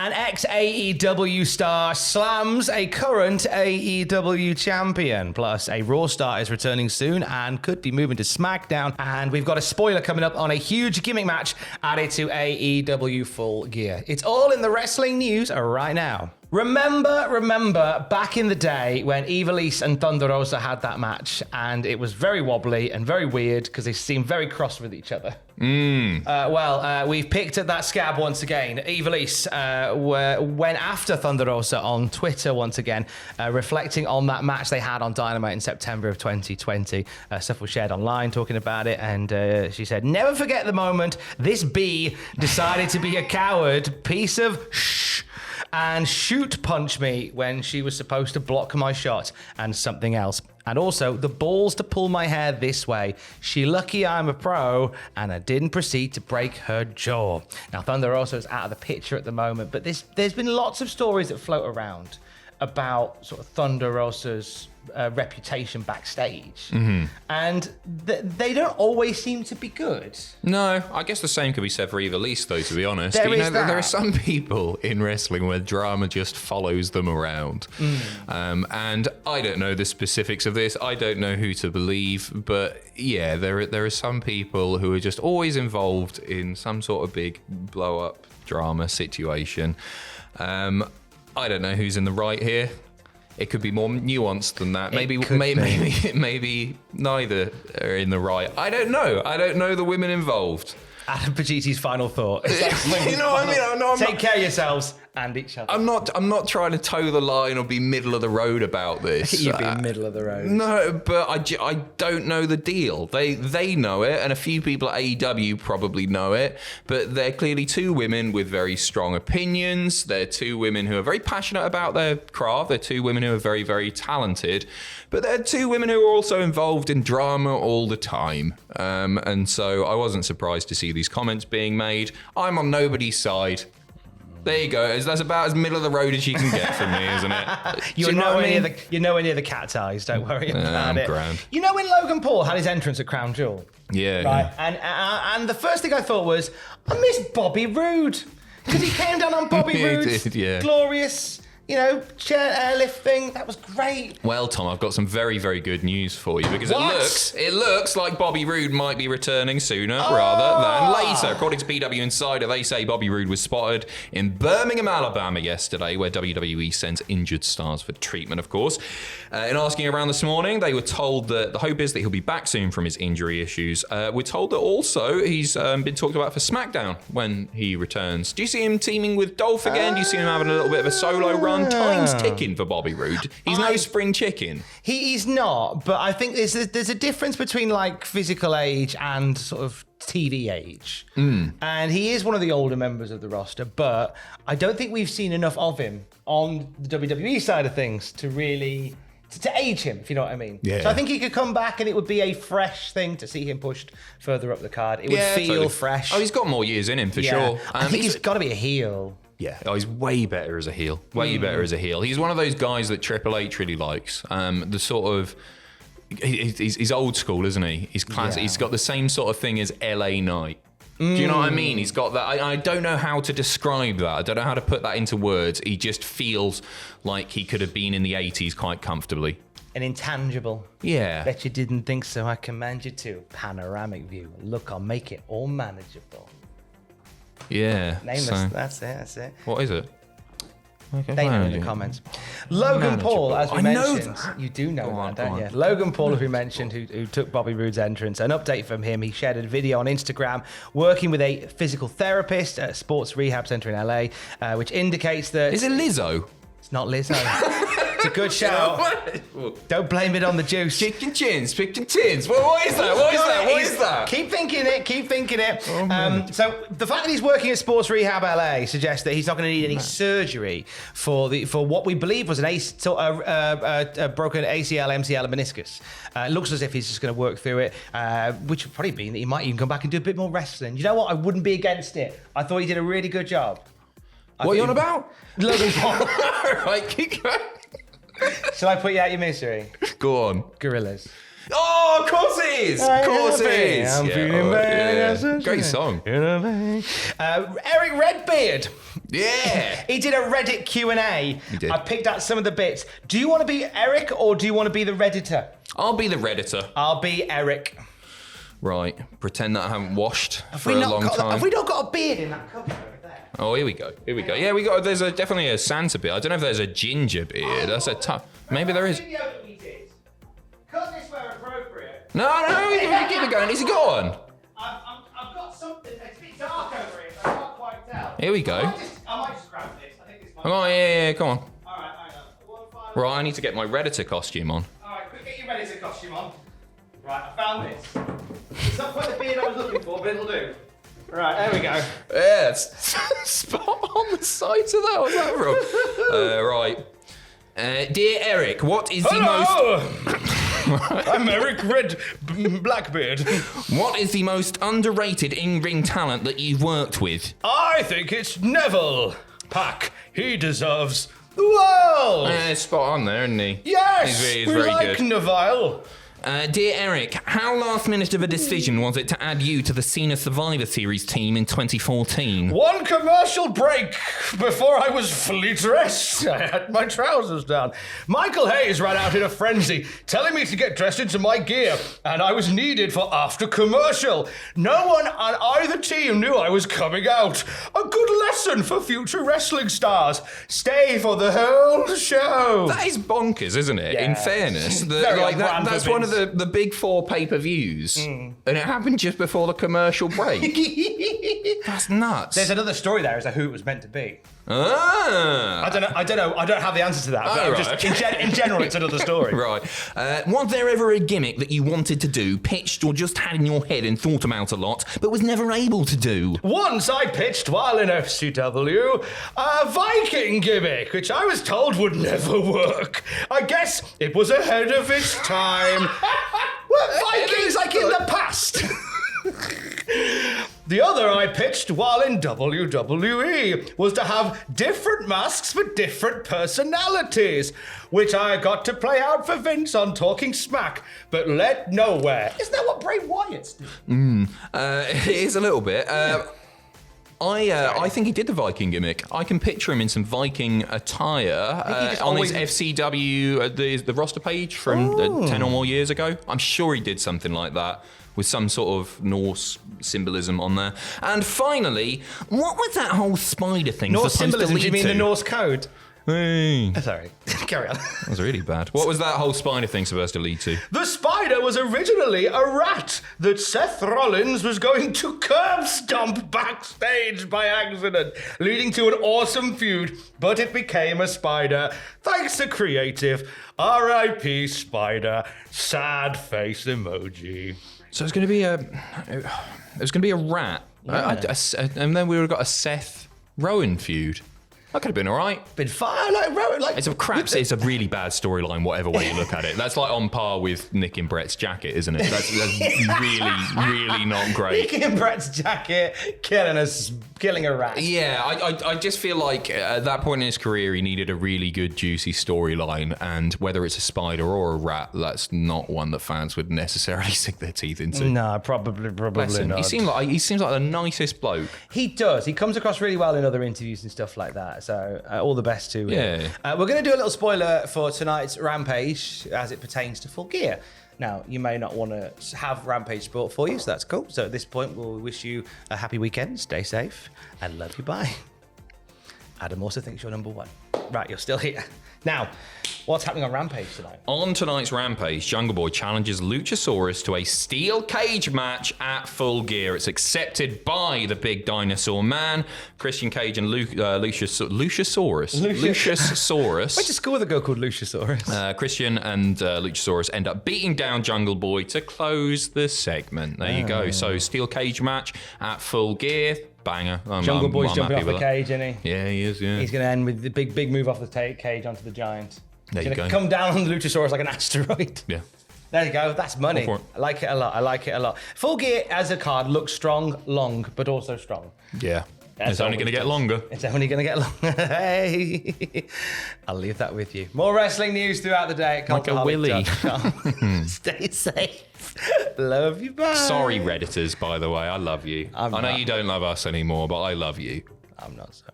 An ex-AEW star slams a current AEW champion. Plus, a Raw star is returning soon and could be moving to SmackDown. And we've got a spoiler coming up on a huge gimmick match added to AEW Full Gear. It's all in the wrestling news right now. Remember back in the day when Ivelisse and Thunder Rosa had that match, and it was very wobbly and very weird because they seemed very cross with each other. We've picked at that scab once again. Ivelisse went after Thunder Rosa on Twitter once again, reflecting on that match they had on Dynamite in September of 2020. Stuff was shared online talking about it, and she said, "Never forget the moment this bee decided to be a coward piece of shh and shoot punch me when she was supposed to block my shot and something else. And also the balls to pull my hair this way. She lucky I'm a pro and I didn't proceed to break her jaw." Now Thunder Rosa is out of the picture at the moment, but there's been lots of stories that float around about sort of Thunder Rosa's reputation backstage. And they don't always seem to be good. No, I guess the same could be said for Ivelisse, though, to be honest. There are some people in wrestling where drama just follows them around. And I don't know the specifics of this. I don't know who to believe. But yeah, there are some people who are just always involved in some sort of big blow-up drama situation. I don't know who's in the right here. It could be more nuanced than that. Maybe neither are in the right. I don't know. I don't know the women involved. Adam Pagitti's final thought. You know what I mean? Take care of yourselves and each other. I'm not trying to toe the line or be middle of the road about this. You'd be middle of the road. No, but I don't know the deal. They know it, and a few people at AEW probably know it, but they're clearly two women with very strong opinions. They're two women who are very passionate about their craft. They're two women who are very, very talented, but they're two women who are also involved in drama all the time. And so I wasn't surprised to see these comments being made. I'm on nobody's side. There you go. That's about as middle of the road as you can get from me, isn't it? You're nowhere near the cat's eyes. Don't worry about it. Grand. You know when Logan Paul had his entrance at Crown Jewel? Yeah. Right. And the first thing I thought was, I miss Bobby Roode, because he came down on Bobby Roode's glorious, chair airlift thing. That was great. Well, Tom, I've got some very, very good news for you, because it looks like Bobby Roode might be returning sooner rather than later. According to PW Insider, they say Bobby Roode was spotted in Birmingham, Alabama yesterday, where WWE sends injured stars for treatment, of course. In asking around this morning, they were told that the hope is that he'll be back soon from his injury issues. We're told that also he's been talked about for SmackDown when he returns. Do you see him teaming with Dolph again? Do you see him having a little bit of a solo run? Time's ticking for Bobby Roode. He's no spring chicken. He's not, but I think there's a difference between like physical age and sort of TV age. And he is one of the older members of the roster, but I don't think we've seen enough of him on the WWE side of things to really to age him, if you know what I mean. Yeah. So I think he could come back and it would be a fresh thing to see him pushed further up the card. It would feel totally fresh. Oh, he's got more years in him for sure. I think he's got to be a heel. Yeah, he's way better as a heel. Way better as a heel. He's one of those guys that Triple H really likes. The sort of... He's old school, isn't he? He's classic. Yeah. He's got the same sort of thing as LA Knight. Do you know what I mean? He's got that. I don't know how to describe that. I don't know how to put that into words. He just feels like he could have been in the 80s quite comfortably. An intangible. Yeah. Bet you didn't think so. I command you to. Panoramic view. Look, I'll make it all manageable. Yeah. Nameless. That's it. What is it? Okay, they know in the comments. Logan Paul, as we mentioned. You do know that, don't you? Logan Paul, as we mentioned, who took Bobby Roode's entrance. An update from him. He shared a video on Instagram working with a physical therapist at a sports rehab center in LA, which indicates that... Is it Lizzo? It's not Lizzo. It's a good shout. Don't blame it on the juice. Chicken chins, chicken tins. What is that? What is that? Keep thinking it. So the fact that he's working at Sports Rehab LA suggests that he's not going to need any surgery for what we believe was a broken ACL, MCL, and meniscus. It looks as if he's just going to work through it, which would probably mean that he might even come back and do a bit more wrestling. You know what? I wouldn't be against it. I thought he did a really good job. What are you on about? Logan Paul. Right, keep going. Shall I put you out your misery? Go on. Gorillas. Oh, of course it is. Of course it is. I'm feeling bad. Great song. Eric Redbeard Yeah. He did a Reddit Q&A. He did. I picked out some of the bits. Do you want to be Eric or do you want to be the Redditor? I'll be the Redditor. I'll be Eric. Right. Pretend that I haven't washed for a long time. Have we not got a beard in that cupboard over there? Oh, here we go. Yeah, there's definitely a Santa beard. I don't know if there's a ginger beard. That's a tough. Maybe there is. Video that we did. Cut this where appropriate. No, keep it going. Is he gone? I've got something. It's a bit dark over here, so I can't quite tell. Here we go. I might just grab this. I think this might. Oh, yeah, come on. All right, hang on. Right, I need to get my Redditor costume on. All right, quick, get your Redditor costume on. Right, I found this. It's not quite the beard I was looking for, but it'll do. Right, there we go. Yeah, it's spot on the sides of that. What's that from? Right. Dear Eric, what is the most... I'm Eric Blackbeard. What is the most underrated in-ring talent that you've worked with? I think it's Neville. Pac, he deserves the world. Spot on there, isn't he? Yes, He's we very like good. Neville. Dear Eric, how last minute of a decision was it to add you to the Cena Survivor Series team in 2014? One commercial break before I was fully dressed. I had my trousers down. Michael Hayes ran out in a frenzy, telling me to get dressed into my gear, and I was needed for after commercial. No one on either team knew I was coming out. A good lesson for future wrestling stars. Stay for the whole show. That is bonkers, isn't it? Yeah. In fairness, Very on brand that's for one of the big 4 pay-per-views, and it happened just before the commercial break. That's nuts. There's another story there as to who it was meant to be. Ah. I don't know. I don't have the answer to that. But right, just in general, it's another story. Right. Was there ever a gimmick that you wanted to do, pitched or just had in your head and thought about a lot, but was never able to do? Once I pitched while in FCW a Viking gimmick, which I was told would never work. I guess it was ahead of its time. Well, Vikings like in the past. The other I pitched while in WWE was to have different masks for different personalities, which I got to play out for Vince on Talking Smack, but led nowhere. Isn't that what Bray Wyatt's do? It is a little bit. I think he did the Viking gimmick. I can picture him in some Viking attire on his FCW, the roster page from 10 or more years ago. I'm sure he did something like that with some sort of Norse symbolism on there. And finally, what was that whole spider thing Norse supposed symbolism, to lead do you mean to? the Norse code? Hey. Sorry, carry on. That was really bad. What was that whole spider thing supposed to lead to? The spider was originally a rat that Seth Rollins was going to curb stomp backstage by accident, leading to an awesome feud, but it became a spider. Thanks to creative. R.I.P. Spider. Sad face emoji. So it's going to be a rat, and then we would have got a Seth Rowan feud. That could have been all right. Been fire like It's a really bad storyline, whatever way you look at it. That's like on par with Nick in Brett's jacket, isn't it? That's really not great. Nick in Brett's jacket, killing a rat. Yeah, I just feel like at that point in his career, he needed a really good, juicy storyline, and whether it's a spider or a rat, that's not one that fans would necessarily sink their teeth into. No, probably not. He seems like the nicest bloke. He does. He comes across really well in other interviews and stuff like that. So all the best to him. Yeah. We're going to do a little spoiler for tonight's Rampage as it pertains to Full Gear. Now, you may not want to have Rampage sport for you, so that's cool. So at this point, we'll wish you a happy weekend. Stay safe and love you. Bye. Adam also thinks you're number one. Right, you're still here. Now, what's happening on Rampage tonight? On tonight's Rampage, Jungle Boy challenges Luchasaurus to a steel cage match at Full Gear. It's accepted by the big dinosaur man, Christian Cage and Luchasaurus. Went to school with a girl called Luchasaurus. Christian and Luchasaurus end up beating down Jungle Boy to close the segment. There you go. So steel cage match at Full Gear. Banger. Jungle Boy's I'm jumping off happy the with cage, isn't he? Yeah, he is, yeah. He's going to end with the big move off the cage onto the giant. There He's you going go. to come down on the Luchasaurus like an asteroid. Yeah. There you go. That's money. Go for it. I like it a lot. Full Gear as a card looks strong, long, but also strong. Yeah. That's It's only all going to it get does. longer. It's only going to get longer. Hey. I'll leave that with you. More wrestling news throughout the day at Like a willy. cultaholic.com. Stay safe. Love you. Bye. Sorry, Redditors, by the way. I love you. I know not. you don't love us anymore, but I love you. I'm not sorry.